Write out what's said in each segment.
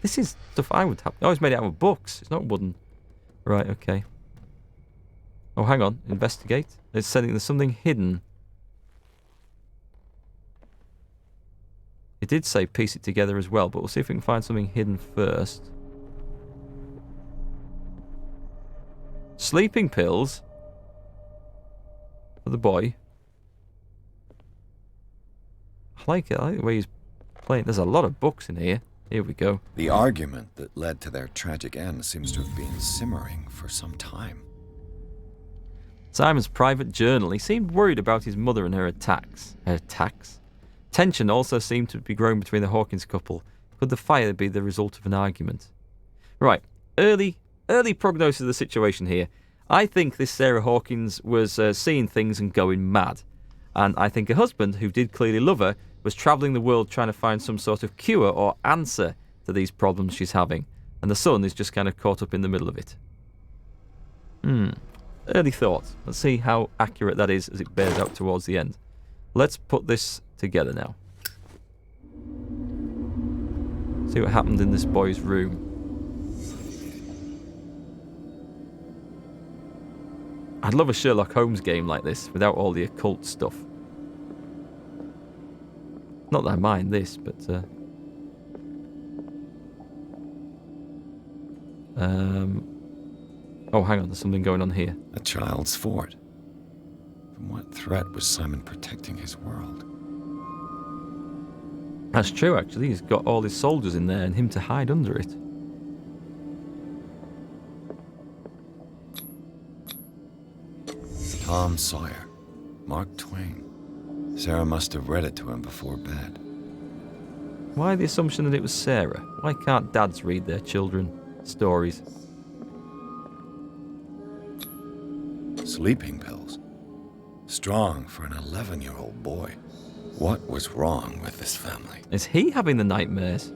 This is stuff I would have. Oh, it's made out of books. It's not wooden. Right, okay. Oh, hang on. Investigate. It's saying there's something hidden. It did say piece it together as well, but we'll see if we can find something hidden first. Sleeping pills for the boy. I like it. I like the way he's playing. There's a lot of books in here. Here we go. The argument that led to their tragic end seems to have been simmering for some time. Simon's private journal. He seemed worried about his mother and her attacks. Tension also seemed to be growing between the Hawkins couple. Could the fire be the result of an argument? Right. Early prognosis of the situation here. I think this Sarah Hawkins was seeing things and going mad. And I think her husband, who did clearly love her, was travelling the world trying to find some sort of cure or answer to these problems she's having. And the son is just kind of caught up in the middle of it. Early thoughts. Let's see how accurate that is as it bears out towards the end. Let's put this together now. See what happened in this boy's room. I'd love a Sherlock Holmes game like this without all the occult stuff. Not that I mind this, but oh, hang on, there's something going on here. A child's fort. From what threat was Simon protecting his world? That's true, actually. He's got all his soldiers in there and him to hide under it. Tom Sawyer. Mark Twain. Sarah must have read it to him before bed. Why the assumption that it was Sarah? Why can't dads read their children stories? Sleeping pills. Strong for an 11-year-old boy. What was wrong with this family? Is he having the nightmares?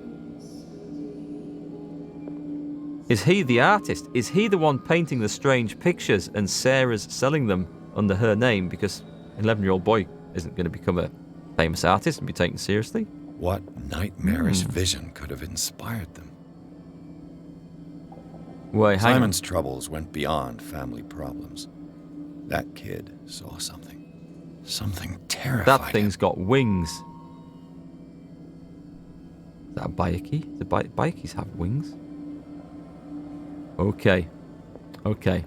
Is he the artist? Is he the one painting the strange pictures and Sarah's selling them under her name because an 11-year-old boy isn't going to become a famous artist and be taken seriously? What nightmarish vision could have inspired them? Wait, hang on. Simon's troubles went beyond family problems. That kid saw something. Something terrified That thing's got wings. Is that a bikey? The bikies have wings. Okay. Okay.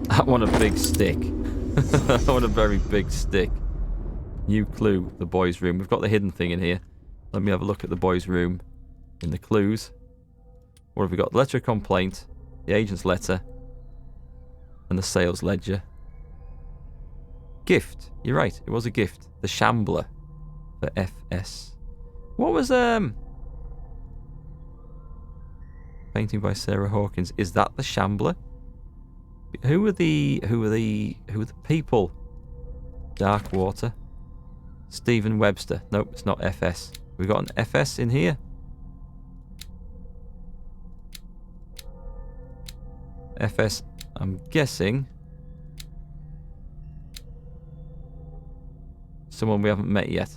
I want a big stick. I want a very big stick. New clue, the boys' room. We've got the hidden thing in here. Let me have a look at the boys' room in the clues. What have we got? The letter of complaint, the agent's letter, and the sales ledger. Gift. You're right. It was a gift. The Shambler for FS. What was painting by Sarah Hawkins? Is that the Shambler? Who are the people? Darkwater. Stephen Webster. Nope, it's not FS. We got an FS in here. FS, I'm guessing. Someone we haven't met yet.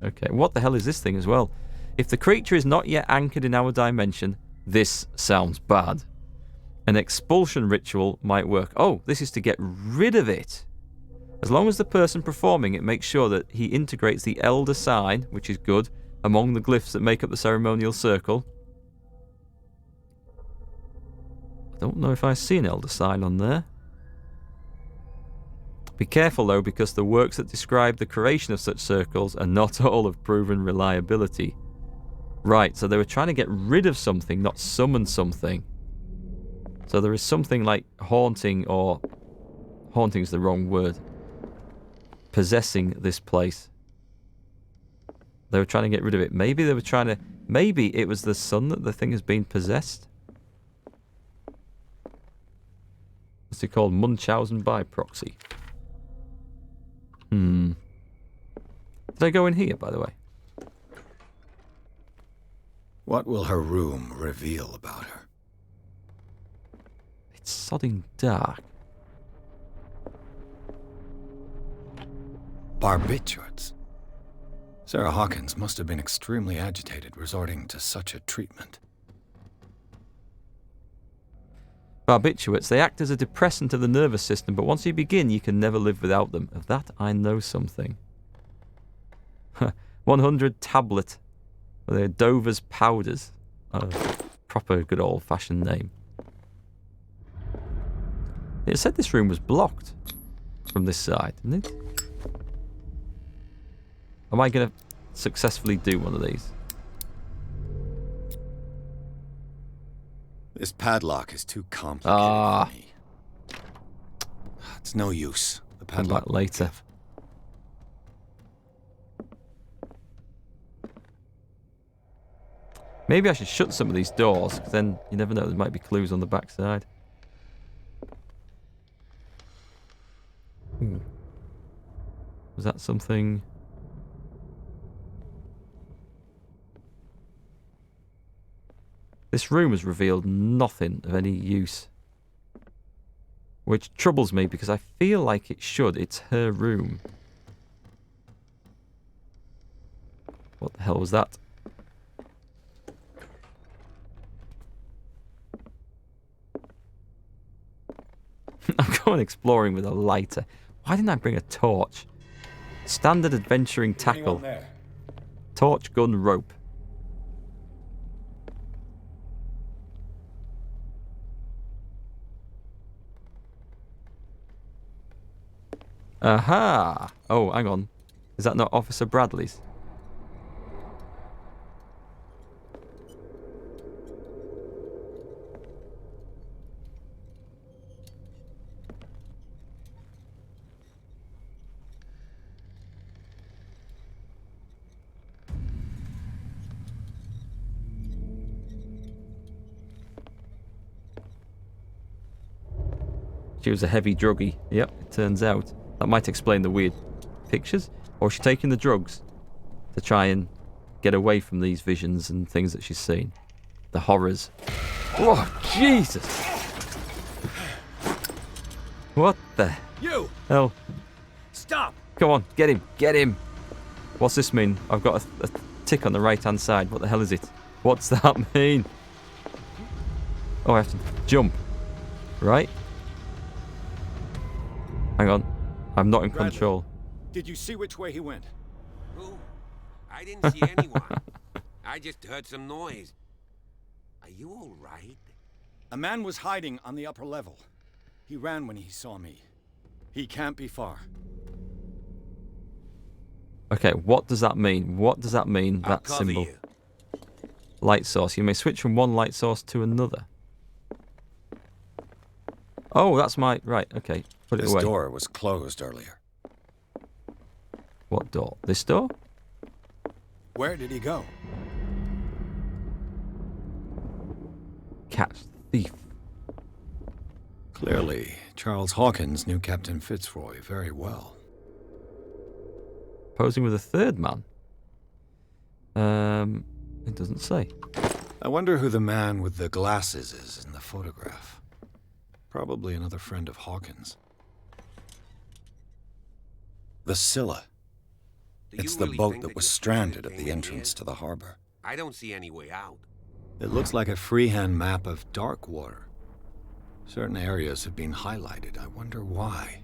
Okay, what the hell is this thing as well? If the creature is not yet anchored in our dimension, this sounds bad. An expulsion ritual might work. Oh, this is to get rid of it. As long as the person performing it makes sure that he integrates the elder sign, which is good, among the glyphs that make up the ceremonial circle. I don't know if I see an elder sign on there. Be careful though, because the works that describe the creation of such circles are not all of proven reliability. Right, so they were trying to get rid of something, not summon something. So there is something like haunting, or haunting is the wrong word, possessing this place. They were trying to get rid of it. Maybe they were trying to, maybe it was the sun that the thing has been possessed. What's it called? Munchausen by proxy. Did I go in here, by the way? What will her room reveal about her? It's sodding dark. Barbiturates. Sarah Hawkins must have been extremely agitated resorting to such a treatment. Barbiturates, they act as a depressant of the nervous system, but once you begin, you can never live without them. Of that, I know something. 100 tablet. They're Dover's powders. Proper good old-fashioned name. It said this room was blocked from this side, didn't it? Am I going to successfully do one of these? This padlock is too complicated for me. It's no use. The padlock Come back later. Maybe I should shut some of these doors, because then you never know, there might be clues on the backside. Was that something? This room has revealed nothing of any use. Which troubles me because I feel like it should. It's her room. What the hell was that? I'm going exploring with a lighter. Why didn't I bring a torch? Standard adventuring tackle. Torch, gun, rope. Aha! Oh, hang on. Is that not Officer Bradley's? She was a heavy druggie. Yep, it turns out. That might explain the weird pictures. Or is she taking the drugs to try and get away from these visions and things that she's seen? The horrors. Oh, Jesus! What the hell? Stop! Come on, get him, get him! What's this mean? I've got a tick on the right-hand side. What the hell is it? What's that mean? Oh, I have to jump. Right? Hang on. I'm not in Bradley, control. Did you see which way he went? Who? I didn't see anyone. I just heard some noise. Are you all right? A man was hiding on the upper level. He ran when he saw me. He can't be far. Okay, what does that mean? What does that mean, I'll that cover symbol? you. Light source. You may switch from one light source to another. Oh, that's my... Right, okay. Put it This away. door was closed earlier. What door? This door? Where did he go? Catch the thief. Clearly, Charles Hawkins knew Captain Fitzroy very well. Posing with a third man? It doesn't say. I wonder who the man with the glasses is in the photograph. Probably another friend of Hawkins. The Scylla. Do you It's the really boat think that that was your stranded friend at came the in entrance here? to the harbor. I don't see any way out. It looks like a freehand map of dark water. Certain areas have been highlighted. I wonder why.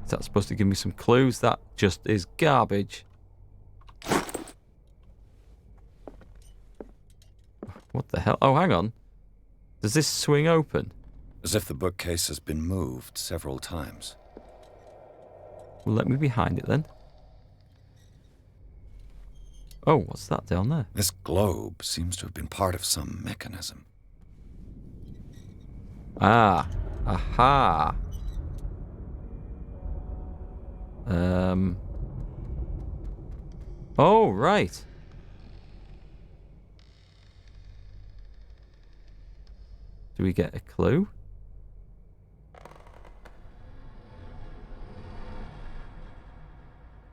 Is that supposed to give me some clues? That just is garbage. What the hell? Oh, hang on. Does this swing open? As if the bookcase has been moved several times. Well, let me behind it then. Oh, what's that down there? This globe seems to have been part of some mechanism. Ah. Aha. Oh, right. Do we get a clue?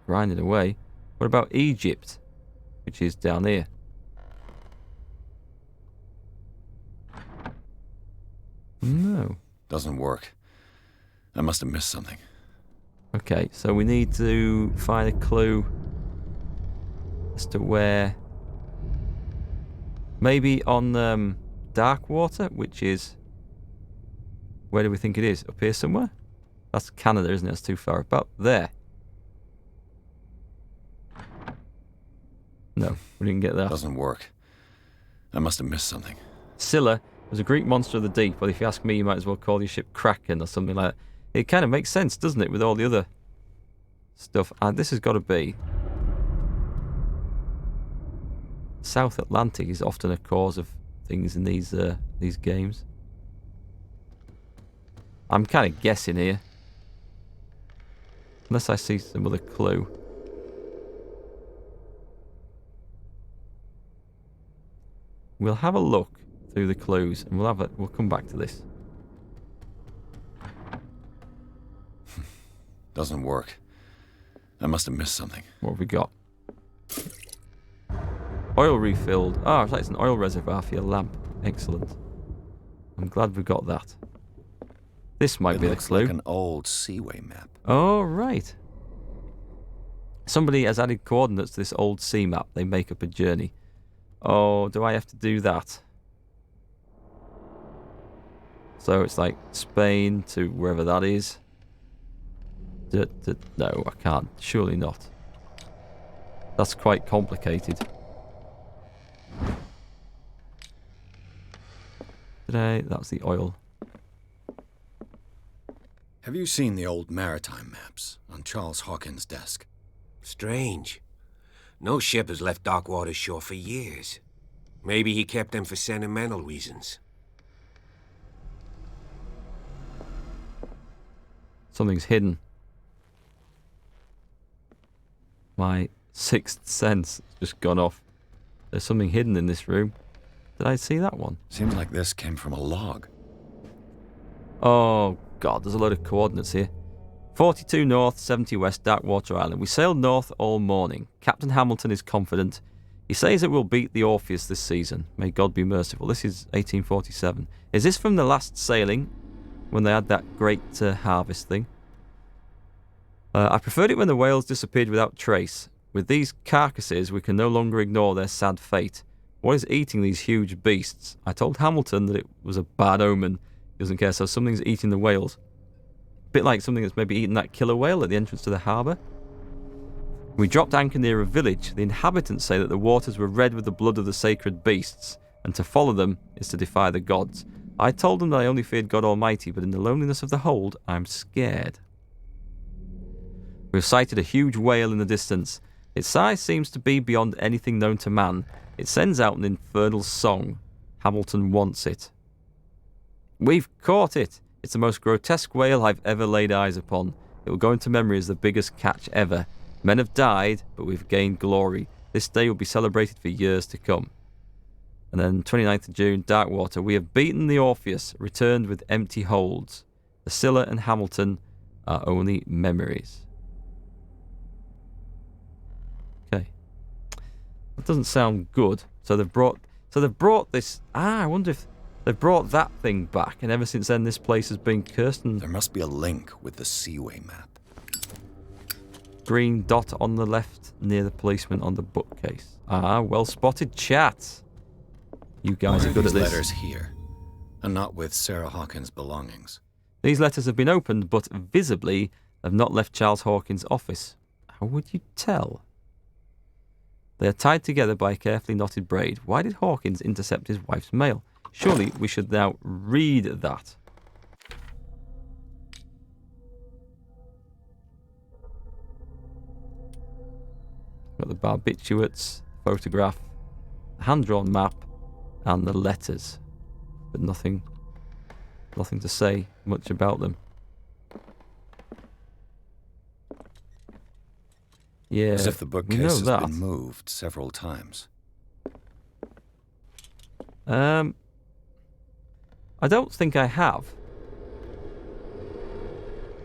Grinding away. What about Egypt? Which is down here. No. Doesn't work. I must have missed something. Okay, so we need to find a clue as to where... Maybe on dark water, which is... Where do we think it is? Up here somewhere? That's Canada, isn't it? That's too far. About there. No, we didn't get that. Doesn't work. I must have missed something. Scylla was a Greek monster of the deep, but if you ask me, you might as well call your ship Kraken or something like that. It kind of makes sense, doesn't it, with all the other stuff. And this has got to be... South Atlantic is often a cause of things in these games. I'm kind of guessing here. Unless I see some other clue. We'll have a look through the clues, and we'll come back to this. Doesn't work. I must have missed something. What have we got? Oil refilled. Oh, it's like it's an oil reservoir for your lamp. Excellent. I'm glad we got that. This might be the clue. It looks like an old seaway map. Oh, right. Somebody has added coordinates to this old sea map. They make up a journey. Oh, do I have to do that? So it's like Spain to wherever that is. No, I can't. Surely not. That's quite complicated. That's the oil. Have you seen the old maritime maps on Charles Hawkins' desk? Strange. No ship has left Darkwater's shore for years. Maybe he kept them for sentimental reasons. Something's hidden. My sixth sense has just gone off. There's something hidden in this room. Did I see that one? Seems like this came from a log. Oh, God, there's a load of coordinates here. 42 north, 70 west, Darkwater Island. We sailed north all morning. Captain Hamilton is confident. He says it will beat the Orpheus this season. May God be merciful. This is 1847. Is this from the last sailing, when they had that great harvest thing? I preferred it when the whales disappeared without trace. With these carcasses, we can no longer ignore their sad fate. What is eating these huge beasts? I told Hamilton that it was a bad omen. He doesn't care, so something's eating the whales. Bit like something that's maybe eaten that killer whale at the entrance to the harbour. We dropped anchor near a village. The inhabitants say that the waters were red with the blood of the sacred beasts, and to follow them is to defy the gods. I told them that I only feared God Almighty, but in the loneliness of the hold, I'm scared. We've sighted a huge whale in the distance. Its size seems to be beyond anything known to man. It sends out an infernal song. Hamilton wants it. We've caught it! It's the most grotesque whale I've ever laid eyes upon. It will go into memory as the biggest catch ever. Men have died, but we've gained glory. This day will be celebrated for years to come. And then 29th of June, Darkwater. We have beaten the Orpheus, returned with empty holds. The Scylla and Hamilton are only memories. Okay. That doesn't sound good. So they've brought this... I wonder if they've brought that thing back, and ever since then this place has been cursed. And there must be a link with the Seaway map. Green dot on the left near the policeman on the bookcase. Well spotted, chat. You guys are good at this. Letters here, and not with Sarah Hawkins' belongings. These letters have been opened, but visibly have not left Charles Hawkins' office. How would you tell? They are tied together by a carefully knotted braid. Why did Hawkins intercept his wife's mail? Surely we should now read that. Got the barbiturates, photograph, the hand-drawn map, and the letters. But nothing to say much about them. Yeah, as if the bookcase has been moved several times. I don't think I have.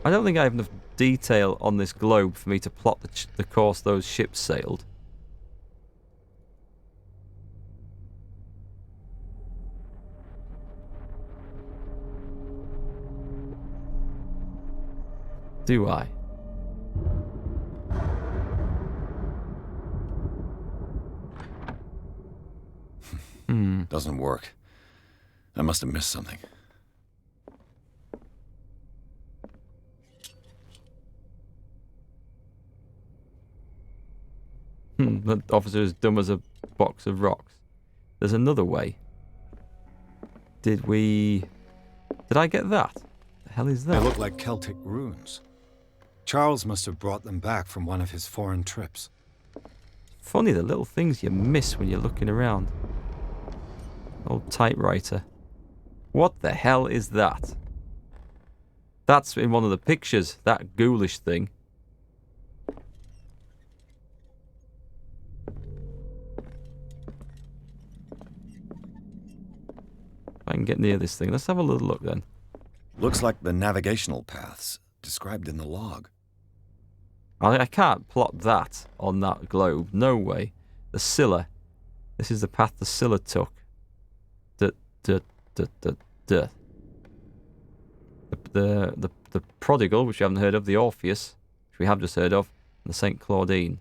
I don't think I have enough detail on this globe for me to plot the course those ships sailed. Do I? Doesn't work. I must have missed something. The officer is dumb as a box of rocks. There's another way. Did I get that? The hell is They that? look like Celtic runes. Charles must have brought them back from one of his foreign trips. Funny the little things you miss when you're looking around. Old typewriter. What the hell is that? That's in one of the pictures, that ghoulish thing. I can get near this thing. Let's have a little look then. Looks like the navigational paths described in the log. I can't plot that on that globe. No way. The Scylla. This is the path the Scylla took. The Prodigal, which we haven't heard of. The Orpheus, which we have just heard of. And the St. Claudine.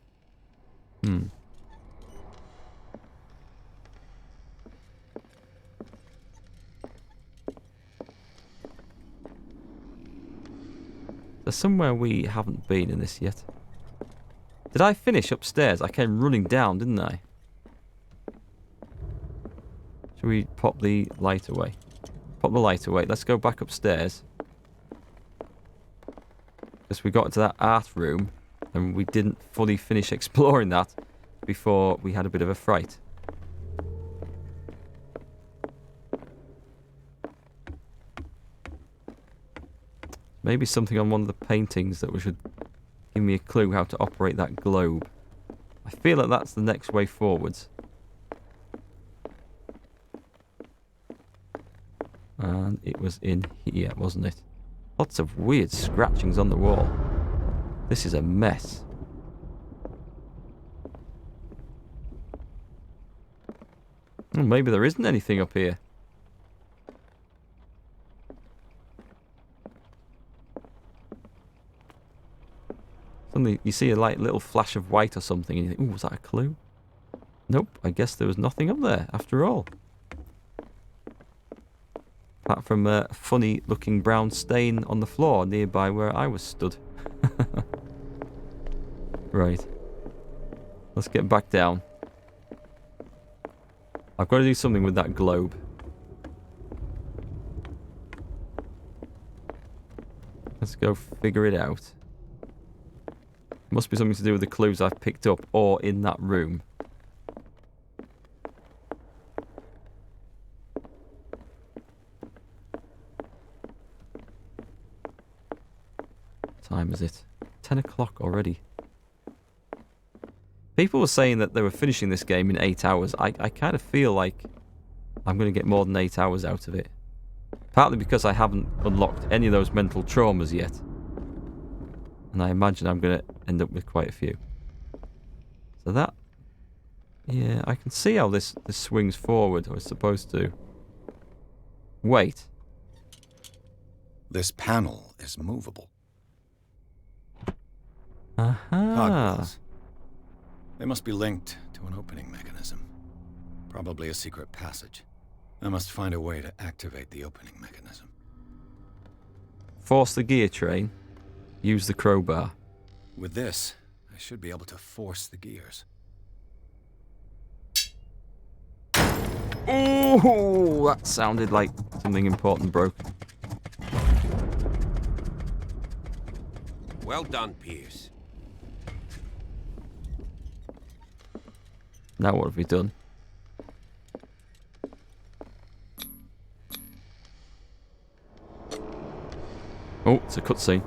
There's somewhere we haven't been in this yet. Did I finish upstairs? I came running down, didn't I? Should we pop the light away? Pop the light away. Let's go back upstairs. Because we got into that art room and we didn't fully finish exploring that before we had a bit of a fright. Maybe something on one of the paintings that should give me a clue how to operate that globe. I feel like that's the next way forwards. And it was in here, wasn't it? Lots of weird scratchings on the wall. This is a mess. Well, maybe there isn't anything up here. Suddenly you see a little flash of white or something and you think, ooh, was that a clue? Nope, I guess there was nothing up there after all. Apart from a funny looking brown stain on the floor nearby where I was stood. Right. Let's get back down. I've got to do something with that globe. Let's go figure it out. Must be something to do with the clues I've picked up or in that room. What time is it? 10 o'clock already. People were saying that they were finishing this game in 8 hours. I kind of feel like I'm going to get more than 8 hours out of it. Partly because I haven't unlocked any of those mental traumas yet. And I imagine I'm going to end up with quite a few. So that... yeah, I can see how this swings forward, or it's supposed to. Wait. This panel is movable. Aha. Cogwheels. They must be linked to an opening mechanism. Probably a secret passage. I must find a way to activate the opening mechanism. Force the gear train. Use the crowbar. With this, I should be able to force the gears. Oh, that sounded like something important broke. Well done, Pierce. Now what have we done? Oh, it's a cutscene.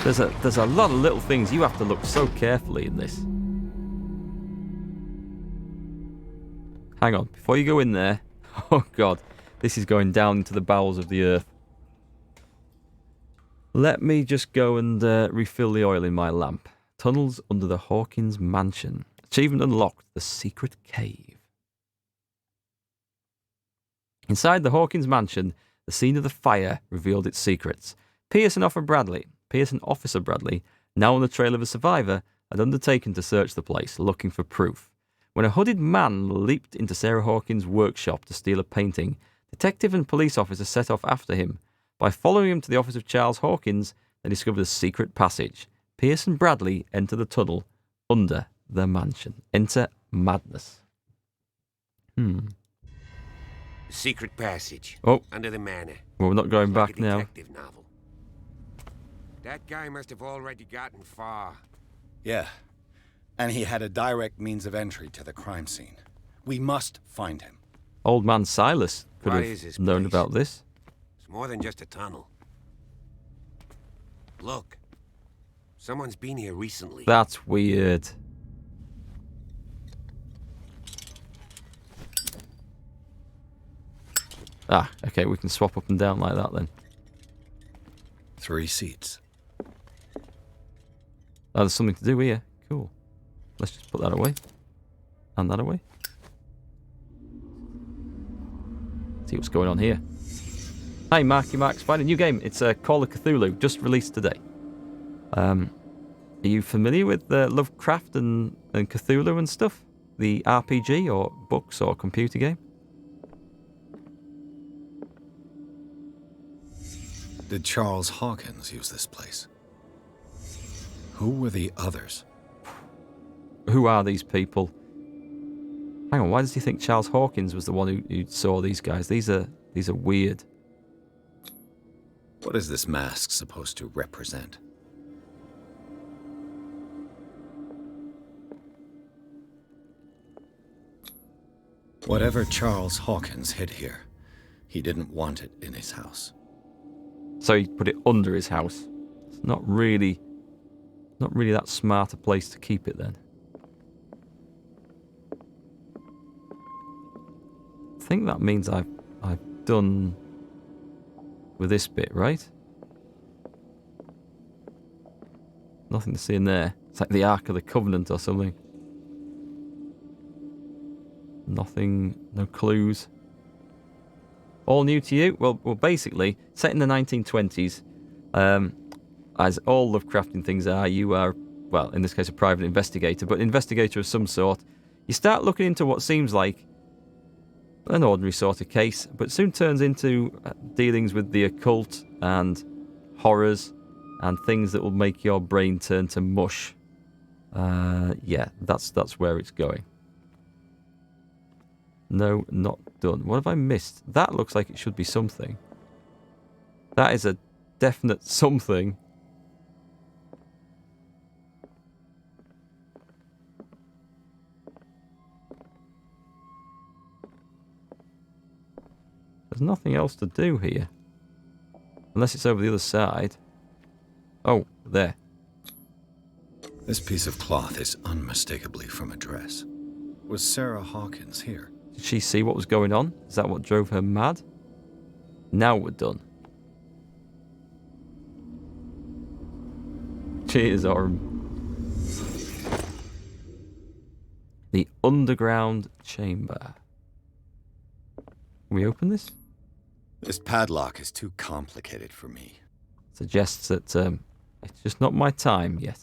There's a lot of little things. You have to look so carefully in this. Hang on, before you go in there. Oh god, this is going down into the bowels of the earth. Let me just go and refill the oil in my lamp. Tunnels under the Hawkins mansion. Achievement unlocked, the secret cave. Inside the Hawkins mansion, the scene of the fire revealed its secrets. Pierce and Officer Bradley, now on the trail of a survivor, had undertaken to search the place, looking for proof. When a hooded man leaped into Sarah Hawkins' workshop to steal a painting, detective and police officers set off after him. By following him to the office of Charles Hawkins, they discovered a secret passage. Pierce and Bradley enter the tunnel under their mansion. Enter madness. Secret passage. Oh. Under the manor. Well, we're not going Like back a now. detective novel. That guy must have already gotten far. Yeah. And he had a direct means of entry to the crime scene. We must find him. Old man Silas could What is have this known place? about this. It's more than just a tunnel. Look. Someone's been here recently. That's weird. Ah, okay, we can swap up and down like that then. 3 seats. Oh, there's something to do here. Cool. Let's just put that away. And that away. See what's going on here. Hi, Marky Marks. Find a new game. It's Call of Cthulhu, just released today. Are you familiar with Lovecraft and Cthulhu and stuff? The RPG or books or computer game? Did Charles Hawkins use this place? Who were the others? Who are these people? Hang on, why does he think Charles Hawkins was the one who saw these guys? These are weird. What is this mask supposed to represent? Whatever Charles Hawkins hid here, he didn't want it in his house. So he put it under his house. It's not really that smart a place to keep it then. I think that means I've done with this bit, right? Nothing to see in there. It's like the Ark of the Covenant or something. Nothing, no clues. All new to you? Well, basically, set in the 1920s, as all Lovecraftian things are, you are, well, in this case, a private investigator, but an investigator of some sort. You start looking into what seems like an ordinary sort of case, but soon turns into dealings with the occult and horrors and things that will make your brain turn to mush. Yeah, that's where it's going. No, not done. What have I missed? That looks like it should be something. That is a definite something. There's nothing else to do here. Unless it's over the other side. Oh, there. This piece of cloth is unmistakably from a dress. Was Sarah Hawkins here? Did she see what was going on? Is that what drove her mad? Now we're done. Cheers, Orm. The underground chamber. Can we open this? This padlock is too complicated for me. Suggests that it's just not my time yet.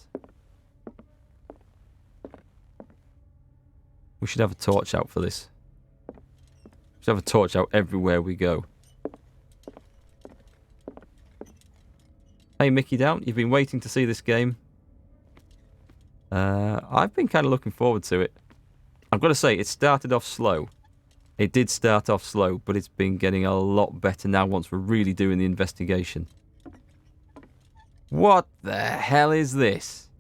We should have a torch out for this. We should have a torch out everywhere we go. Hey, Mickey Down, you've been waiting to see this game. I've been kind of looking forward to it. I've got to say, it started off slow. It did start off slow, but it's been getting a lot better now once we're really doing the investigation. What the hell is this?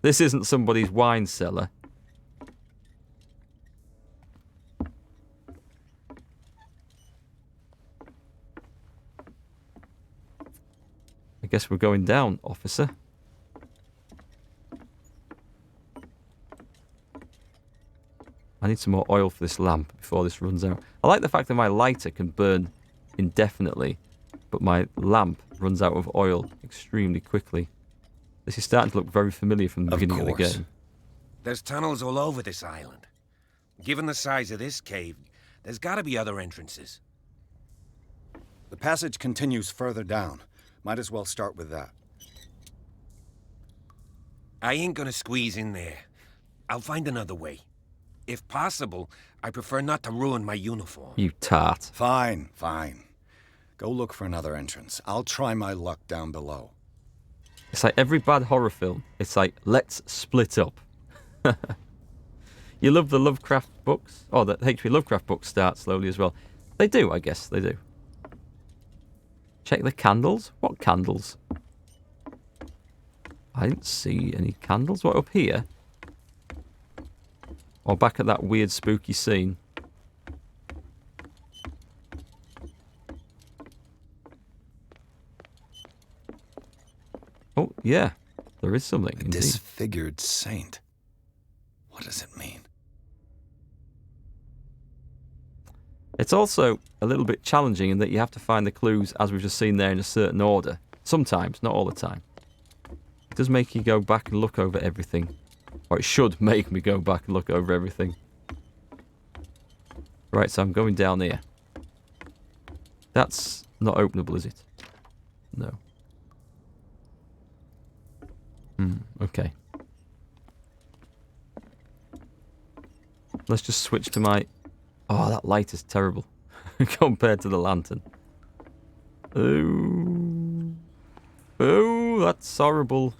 This isn't somebody's wine cellar. I guess we're going down, officer. I need some more oil for this lamp before this runs out. I like the fact that my lighter can burn indefinitely, but my lamp runs out of oil extremely quickly. This is starting to look very familiar from the beginning of the game. There's tunnels all over this island. Given the size of this cave, there's gotta be other entrances. The passage continues further down. Might as well start with that. I ain't gonna squeeze in there. I'll find another way. if possible, I prefer not to ruin my uniform. You tart. Fine, fine. Go look for another entrance. I'll try my luck down below. It's like every bad horror film. It's like, let's split up. You love the Lovecraft books? Oh, the H.P. Lovecraft books start slowly as well. They do, I guess. They do. Check the candles. What candles? I didn't see any candles. What, up here? Or back at that weird spooky scene? Oh, yeah. There is something, A indeed. disfigured saint. What does it mean? It's also a little bit challenging in that you have to find the clues, as we've just seen there, in a certain order. Sometimes, not all the time. It does make you go back and look over everything. Or it should make me go back and look over everything. Right, so I'm going down here. That's not openable, is it? No. Okay. Let's just switch to my... Oh, that light is terrible compared to the lantern. Oh. Oh, that's horrible.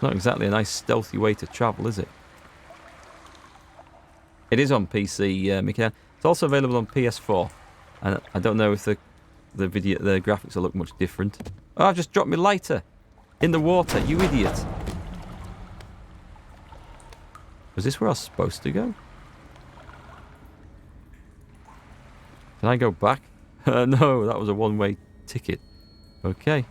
Not exactly a nice stealthy way to travel, is it? It is on PC, Michael. It's also available on PS4, and I don't know if the graphics will look much different. Oh, I've just dropped my lighter in the water, you idiot! Was this where I was supposed to go? Can I go back? No, that was a one-way ticket. Okay.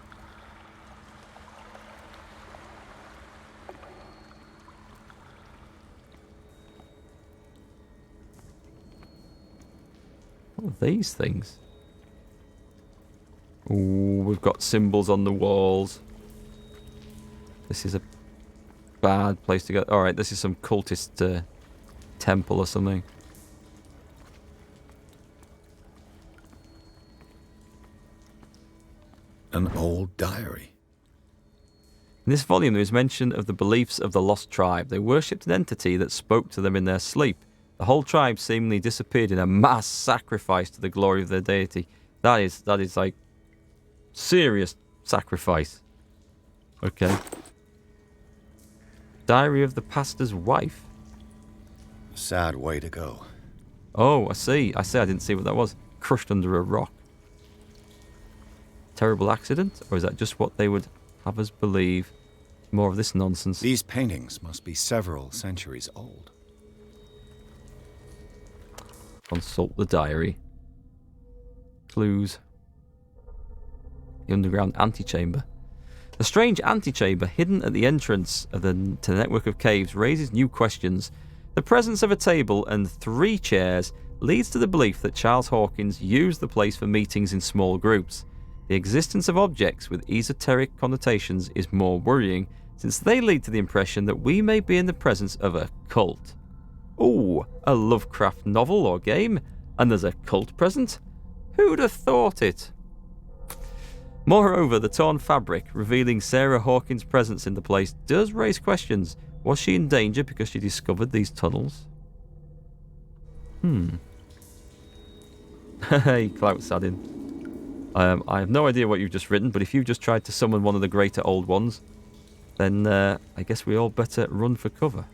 What are these things? Ooh, we've got symbols on the walls. This is a bad place to go. Alright, this is some cultist temple or something. An old diary. In this volume there is mention of the beliefs of the lost tribe. They worshipped an entity that spoke to them in their sleep. The whole tribe seemingly disappeared in a mass sacrifice to the glory of their deity. That is like serious sacrifice. Okay. Diary of the pastor's wife. Sad way to go. Oh, I see. I didn't see what that was. Crushed under a rock. Terrible accident? Or is that just what they would have us believe? More of this nonsense. These paintings must be several centuries old. Consult the diary. Clues. The underground antechamber. A strange antechamber hidden at the entrance to the network of caves raises new questions. The presence of a table and 3 chairs leads to the belief that Charles Hawkins used the place for meetings in small groups. The existence of objects with esoteric connotations is more worrying, since they lead to the impression that we may be in the presence of a cult. Ooh, a Lovecraft novel or game, and there's a cult present? Who'd have thought it? Moreover, the torn fabric revealing Sarah Hawkins' presence in the place does raise questions. Was she in danger because she discovered these tunnels? Hey, Clout Sadin. I have no idea what you've just written, but if you've just tried to summon one of the greater old ones, then I guess we all better run for cover.